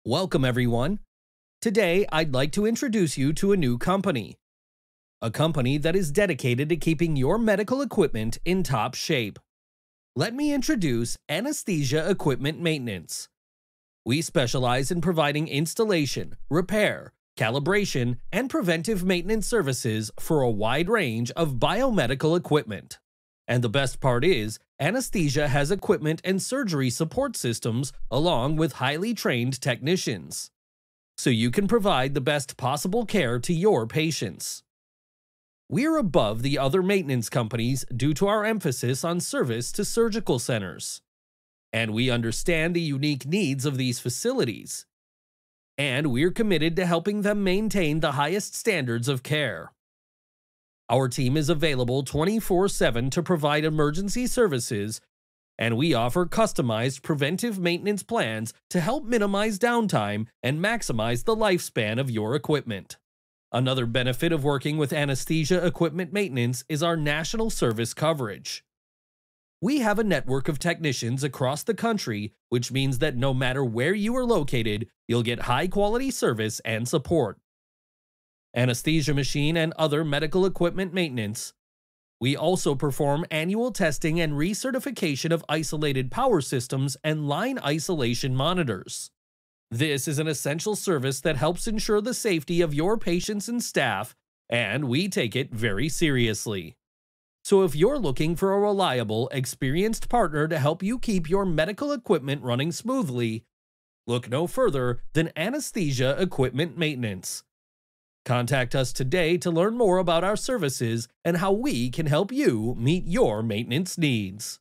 Welcome, everyone. Today, I'd like to introduce you to a new company. A company that is dedicated to keeping your medical equipment in top shape. Let me introduce Anesthesia Equipment Maintenance. We specialize in providing installation, repair, calibration, and preventive maintenance services for a wide range of biomedical equipment. And the best part is, Anesthesia has equipment and surgery support systems along with highly trained technicians, so you can provide the best possible care to your patients. We're above the other maintenance companies due to our emphasis on service to surgical centers. And we understand the unique needs of these facilities. And we're committed to helping them maintain the highest standards of care. Our team is available 24/7 to provide emergency services, and we offer customized preventive maintenance plans to help minimize downtime and maximize the lifespan of your equipment. Another benefit of working with Anesthesia Equipment Maintenance is our national service coverage. We have a network of technicians across the country, which means that no matter where you are located, you'll get high-quality service and support. Anesthesia machine and other medical equipment maintenance. We also perform annual testing and recertification of isolated power systems and line isolation monitors. This is an essential service that helps ensure the safety of your patients and staff, and we take it very seriously. So if you're looking for a reliable, experienced partner to help you keep your medical equipment running smoothly, look no further than Anesthesia Equipment Maintenance. Contact us today to learn more about our services and how we can help you meet your maintenance needs.